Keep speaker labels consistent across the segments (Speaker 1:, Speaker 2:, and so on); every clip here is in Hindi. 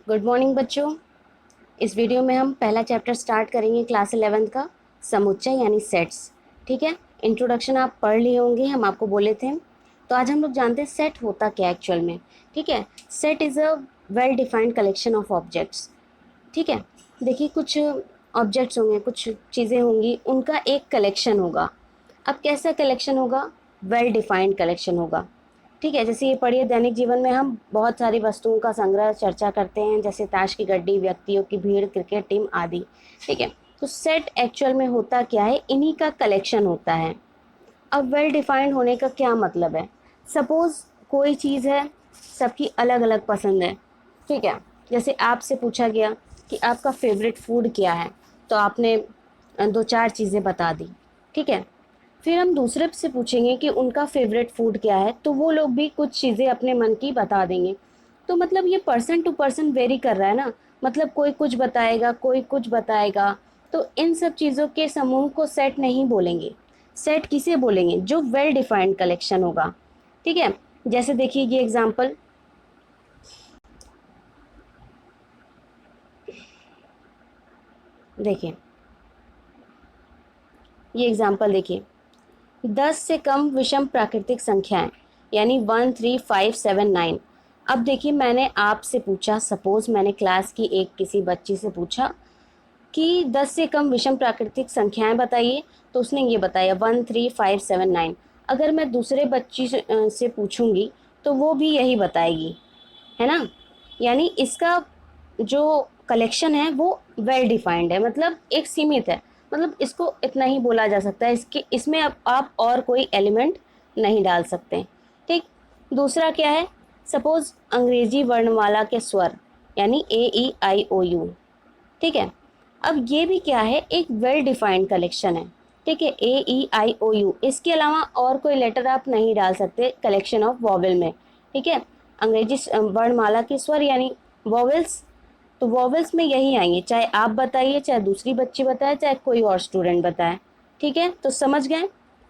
Speaker 1: गुड मॉर्निंग बच्चों। इस वीडियो में हम पहला चैप्टर स्टार्ट करेंगे क्लास 11th का, समुच्चय यानी सेट्स। ठीक है, इंट्रोडक्शन आप पढ़ लिए होंगे, हम आपको बोले थे। तो आज हम लोग जानते हैं सेट होता क्या एक्चुअल में। ठीक है, set is a well defined collection of objects. ठीक है, देखिए कुछ ऑब्जेक्ट्स होंगे, कुछ चीज़ें होंगी, उनका एक कलेक्शन होगा। अब कैसा कलेक्शन होगा? वेल डिफाइंड कलेक्शन होगा। ठीक है, जैसे ये पढ़िए, दैनिक जीवन में हम बहुत सारी वस्तुओं का संग्रह चर्चा करते हैं, जैसे ताश की गड्डी, व्यक्तियों की भीड़, क्रिकेट टीम आदि। ठीक है, तो सेट एक्चुअल में होता क्या है? इन्हीं का कलेक्शन होता है। अब वेल डिफाइंड होने का क्या मतलब है? सपोज कोई चीज़ है, सबकी अलग अलग पसंद है। ठीक है, जैसे आपसे पूछा गया कि आपका फेवरेट फूड क्या है, तो आपने दो चार चीज़ें बता दी। ठीक है, फिर हम दूसरे से पूछेंगे कि उनका फेवरेट फूड क्या है, तो वो लोग भी कुछ चीज़ें अपने मन की बता देंगे। तो मतलब ये पर्सन टू पर्सन वेरी कर रहा है ना, मतलब कोई कुछ बताएगा, कोई कुछ बताएगा। तो इन सब चीज़ों के समूह को सेट नहीं बोलेंगे। सेट किसे बोलेंगे? जो वेल डिफाइंड कलेक्शन होगा। ठीक है, जैसे देखिए ये एग्जांपल, देखिए ये एग्जांपल देखिए, 10 से कम विषम प्राकृतिक संख्याएं, यानी 1 3 5 7 9। अब देखिए मैंने आपसे पूछा, सपोज मैंने क्लास की एक किसी बच्ची से पूछा कि 10 से कम विषम प्राकृतिक संख्याएं बताइए, तो उसने ये बताया 1 3 5 7 9। अगर मैं दूसरे बच्ची से पूछूंगी तो वो भी यही बताएगी, है ना। यानी इसका जो कलेक्शन है वो वेल डिफाइंड है, मतलब एक सीमित है, मतलब इसको इतना ही बोला जा सकता है, इसके इसमें आप और कोई एलिमेंट नहीं डाल सकते। ठीक, दूसरा क्या है? सपोज अंग्रेजी वर्णमाला के स्वर, यानी AEIOU। ठीक है, अब ये भी क्या है? एक वेल डिफाइंड कलेक्शन है। ठीक है, AEIOU, इसके अलावा और कोई लेटर आप नहीं डाल सकते कलेक्शन ऑफ वॉवेल में। ठीक है, अंग्रेजी वर्णमाला के स्वर यानी वॉवेल्स, तो वॉवेल्स में यही आएंगे, चाहे आप बताइए, चाहे दूसरी बच्ची बताए, चाहे कोई और स्टूडेंट बताए। ठीक है, तो समझ गए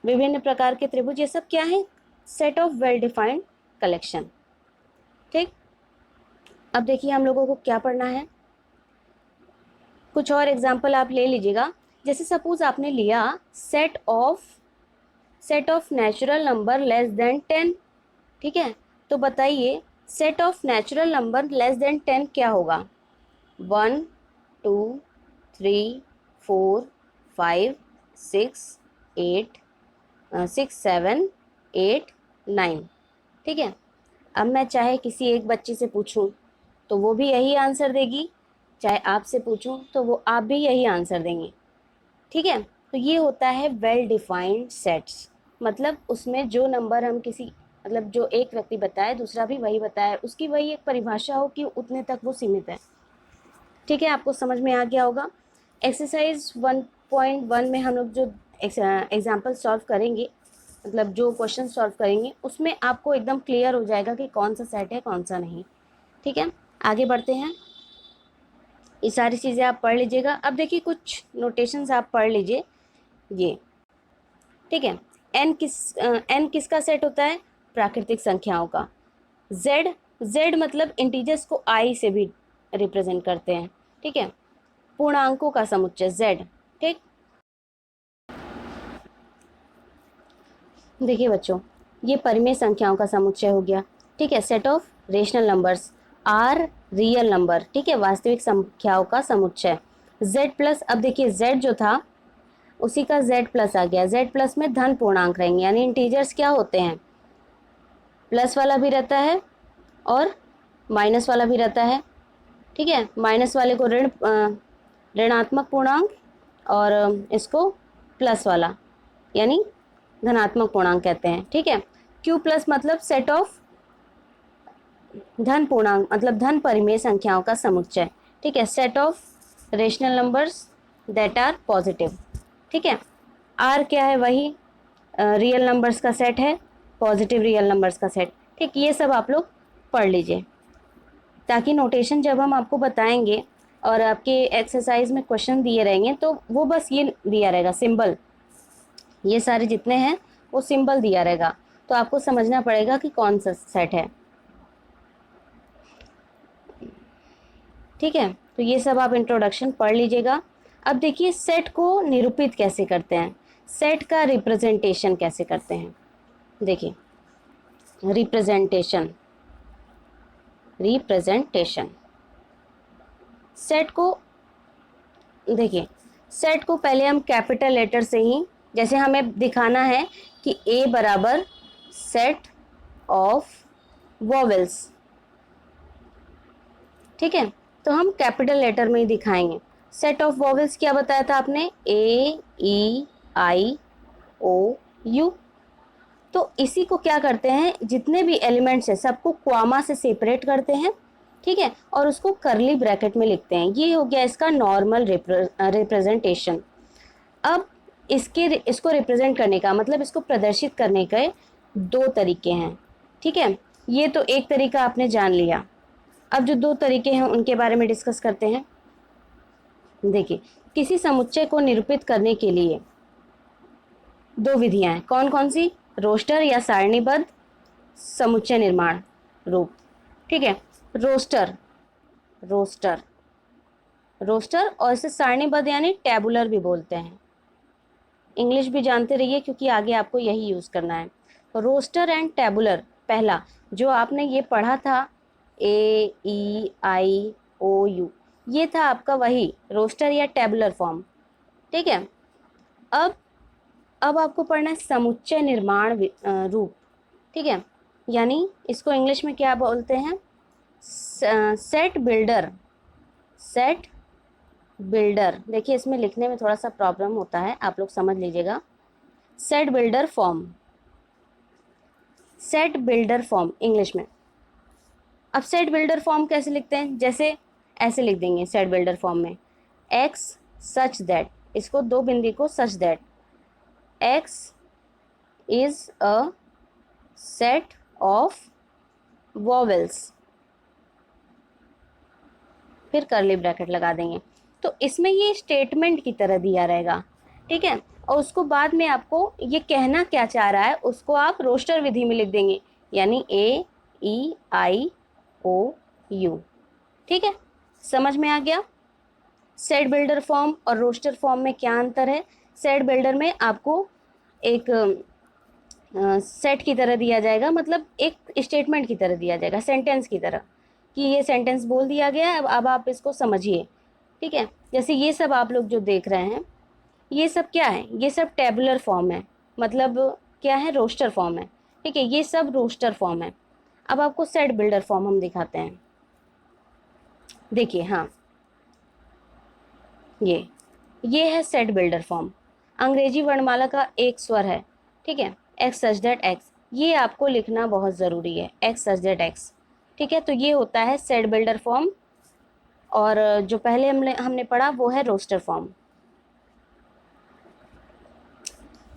Speaker 1: विभिन्न प्रकार के त्रिभुज ये सब क्या है? Set of well defined collection. ठीक, अब देखिए हम लोगों को क्या पढ़ना है, कुछ और एग्जाम्पल आप ले लीजिएगा। जैसे सपोज आपने लिया set of natural number less than 10। ठीक है, तो बताइए set of natural number less than 10 क्या होगा? 1 2 3 4 5 6 8 6 7 8 9। ठीक है, अब मैं चाहे किसी एक बच्ची से पूछूं तो वो भी यही आंसर देगी, चाहे आपसे पूछूं तो वो आप भी यही आंसर देंगे। ठीक है, तो ये होता है वेल डिफाइंड सेट्स। मतलब उसमें जो नंबर हम किसी, मतलब जो एक व्यक्ति बताए दूसरा भी वही बताए, उसकी वही एक परिभाषा हो कि उतने तक वो सीमित है। ठीक है, आपको समझ में आ गया होगा। एक्सरसाइज 1.1 में हम लोग जो एग्जाम्पल सॉल्व करेंगे, मतलब जो क्वेश्चन सॉल्व करेंगे, उसमें आपको एकदम क्लियर हो जाएगा कि कौन सा सेट है कौन सा नहीं। ठीक है, आगे बढ़ते हैं। ये सारी चीज़ें आप पढ़ लीजिएगा। अब देखिए कुछ नोटेशंस आप पढ़ लीजिए ये। ठीक है, एन किसका सेट होता है? प्राकृतिक संख्याओं का। जेड, जेड मतलब इंटीजर्स को आई से भी रिप्रेजेंट करते हैं। ठीक है, पूर्णांकों का समुच्चय जेड। ठीक, देखिए बच्चों, ये परिमेय संख्याओं का समुच्चय हो गया। ठीक है, set of rational numbers, R real number. ठीक है, वास्तविक संख्याओं का समुच्चय। जेड प्लस, अब देखिए जेड जो था उसी का जेड प्लस आ गया। जेड प्लस में धन पूर्णांक रहेंगे, यानी इंटीजर्स क्या होते हैं? प्लस वाला भी रहता है और माइनस वाला भी रहता है। ठीक है, माइनस वाले को ऋणात्मक पूर्णांक, और इसको प्लस वाला यानी धनात्मक पूर्णांक कहते हैं। ठीक है, क्यू प्लस मतलब सेट ऑफ धन पूर्णांक, मतलब धन परिमेय संख्याओं का समुच्चय। ठीक है, set of rational numbers that are positive. ठीक है, आर क्या है? वही रियल नंबर्स का सेट है, पॉजिटिव रियल नंबर्स का सेट। ठीक, ये सब आप लोग पढ़ लीजिए, ताकि नोटेशन जब हम आपको बताएंगे और आपके एक्सरसाइज में क्वेश्चन दिए रहेंगे तो वो बस ये दिया रहेगा सिंबल, ये सारे जितने हैं वो सिंबल दिया रहेगा, तो आपको समझना पड़ेगा कि कौन सा सेट है। ठीक है, तो ये सब आप इंट्रोडक्शन पढ़ लीजिएगा। अब देखिए सेट को निरूपित कैसे करते हैं, सेट का रिप्रेजेंटेशन कैसे करते हैं। देखिए रिप्रेजेंटेशन, रिप्रेजेंटेशन सेट को, देखिए सेट को पहले हम कैपिटल लेटर से ही, जैसे हमें दिखाना है कि ए बराबर सेट ऑफ वॉवेल्स, ठीक है, तो हम कैपिटल लेटर में ही दिखाएंगे। सेट ऑफ वॉवेल्स क्या बताया था आपने, ए ई आई ओ यू। तो इसी को क्या करते हैं, जितने भी एलिमेंट्स हैं सबको क्वामा से सेपरेट करते हैं, ठीक है, और उसको करली ब्रैकेट में लिखते हैं। ये हो गया इसका नॉर्मल रिप्रेजेंटेशन। अब इसको रिप्रेजेंट करने का मतलब इसको प्रदर्शित करने के दो तरीके हैं, ठीक है। ये तो एक तरीका आपने जान लिया। अब जो दो तरीके हैं उनके बारे में डिस्कस करते हैं। देखिए किसी समुच्चय को निरूपित करने के लिए दो विधियां हैं, कौन कौन सी, रोस्टर या सारणीबद्ध समुच्चय निर्माण रूप, ठीक है, रोस्टर, रोस्टर, रोस्टर, और इसे सारणीबद्ध यानी टेबुलर भी बोलते हैं। इंग्लिश भी जानते रहिए क्योंकि आगे आपको यही यूज़ करना है। रोस्टर एंड टेबुलर, पहला जो आपने ये पढ़ा था ए ई आई ओ यू, ये था आपका वही रोस्टर या टेबुलर फॉर्म, ठीक है। अब आपको पढ़ना है समुच्चय निर्माण रूप, ठीक है, यानी इसको इंग्लिश में क्या बोलते हैं, सेट बिल्डर, सेट बिल्डर। देखिए इसमें लिखने में थोड़ा सा प्रॉब्लम होता है, आप लोग समझ लीजिएगा। Set builder form, set builder form English में। अब सेट बिल्डर फॉर्म कैसे लिखते हैं, जैसे ऐसे लिख देंगे सेट बिल्डर फॉर्म में, एक्स सच दैट, इसको दो बिंदी को such that, x is a set of vowels, फिर करली ब्रैकेट लगा देंगे। तो इसमें ये स्टेटमेंट की तरह दिया रहेगा, ठीक है, और उसको बाद में आपको ये कहना क्या चाह रहा है उसको आप रोस्टर विधि में लिख देंगे, यानी ए ई आई ओ यू, ठीक है, समझ में आ गया। सेट बिल्डर फॉर्म और रोस्टर फॉर्म में क्या अंतर है, सेट बिल्डर में आपको एक सेट की तरह दिया जाएगा, मतलब एक स्टेटमेंट की तरह दिया जाएगा, सेंटेंस की तरह, कि ये सेंटेंस बोल दिया गया है, अब आप इसको समझिए, ठीक है। जैसे ये सब आप लोग जो देख रहे हैं ये सब क्या है, ये सब टेबुलर फॉर्म है, मतलब क्या है, रोस्टर फॉर्म है, ठीक है, ये सब रोस्टर फॉर्म है। अब आपको सेट बिल्डर फॉर्म हम दिखाते हैं। देखिए हाँ, ये है सेट बिल्डर फॉर्म, अंग्रेजी वर्णमाला का एक स्वर है, ठीक है, एक्स सच दैट एक्स, ये आपको लिखना बहुत ज़रूरी है, एक्स सच दैट एक्स, ठीक है। तो ये होता है सेट बिल्डर फॉर्म, और जो पहले हमने पढ़ा वो है रोस्टर फॉर्म।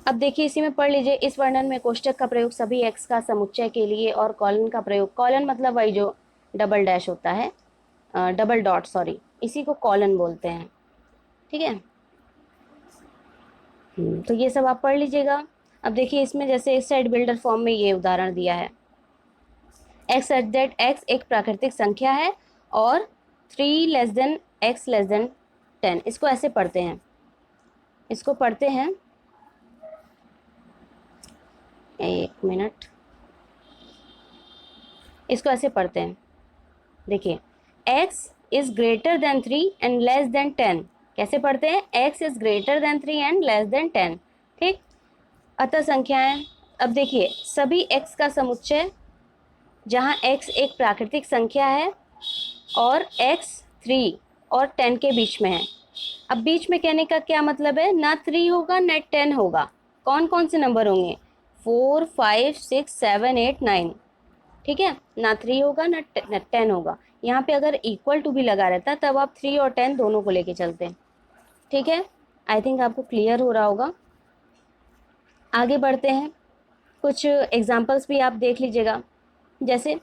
Speaker 1: अब देखिए इसी में पढ़ लीजिए, इस वर्णन में कोष्टक का प्रयोग सभी एक्स का समुच्चय के लिए और कॉलन का प्रयोग, कॉलन मतलब वही जो डबल डैश होता है, डबल डॉट सॉरी, इसी को कॉलन बोलते हैं, ठीक है। तो ये सब आप पढ़ लीजिएगा। अब देखिए इसमें जैसे सेट बिल्डर फॉर्म में ये उदाहरण दिया है, एक्स सच दैट एक्स एक प्राकृतिक संख्या है और 3 less than x less than 10, इसको ऐसे पढ़ते हैं, इसको पढ़ते हैं, एक मिनट, इसको ऐसे पढ़ते हैं। देखिए x is greater than 3 and less than 10, कैसे पढ़ते हैं, x is greater than 3 and less than 10, ठीक। अतः संख्याएं, अब देखिए सभी x का समुच्चय जहाँ x एक प्राकृतिक संख्या है और x 3 और 10 के बीच में है। अब बीच में कहने का क्या मतलब है, ना 3 होगा ना 10 होगा, कौन कौन से नंबर होंगे, 4 5 6 7 8 9, ठीक है, ना 3 होगा ना 10 होगा। यहाँ पे अगर इक्वल टू भी लगा रहता तब आप 3 और 10 दोनों को लेके चलते हैं, ठीक है। आई थिंक आपको क्लियर हो रहा होगा। आगे बढ़ते हैं, कुछ एग्जांपल्स भी आप देख लीजिएगा। जैसे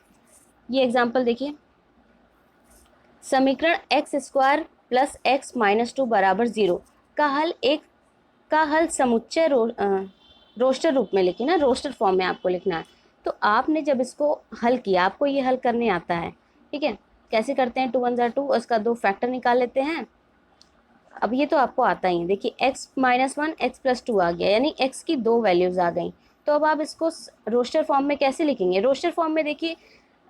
Speaker 1: ये एग्जांपल देखिए, समीकरण x square plus x minus 2 बराबर 0 का हल समुच्चय रोस्टर रूप में लिखिए ना, रोस्टर फॉर्म में आपको लिखना है। तो आपने जब इसको हल किया, आपको ये हल करने आता है, ठीक है, कैसे करते हैं, 2 1 ज़ा 2, उसका 2 फैक्टर निकाल लेते हैं। अब ये तो आपको आता ही है, देखिए x माइनस 1 x प्लस 2 आ गया, यानी x की 2 वैल्यूज़ आ गई। तो अब आप इसको रोस्टर फॉर्म में कैसे लिखेंगे? रोस्टर फॉर्म में देखिए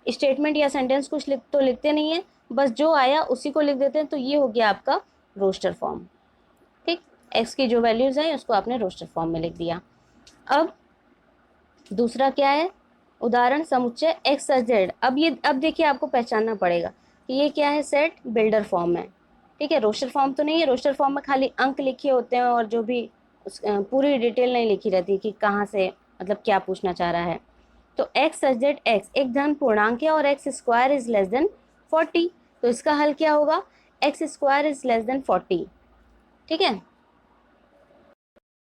Speaker 1: स्टेटमेंट या सेंटेंस कुछ लिखते नहीं है, बस जो आया उसी को लिख देते हैं। तो ये हो गया आपका रोस्टर फॉर्म। ठीक, x की जो वैल्यूज़ हैं उसको आपने रोस्टर फॉर्म में लिख दिया। अब दूसरा क्या है, उदाहरण समुच्चय x z। अब देखिए आपको पहचानना पड़ेगा कि ये क्या है, सेट बिल्डर फॉर्म है। ठीक है, रोस्टर फॉर्म तो नहीं है। रोस्टर फॉर्म में खाली अंक लिखे होते हैं और जो भी पूरी डिटेल नहीं लिखी रहती कि कहाँ से, मतलब क्या पूछना चाह रहा है। तो x सच दैट x एक धन पूर्णांक है और x square is less than 40। तो इसका हल क्या होगा, x square is less than 40। ठीक है,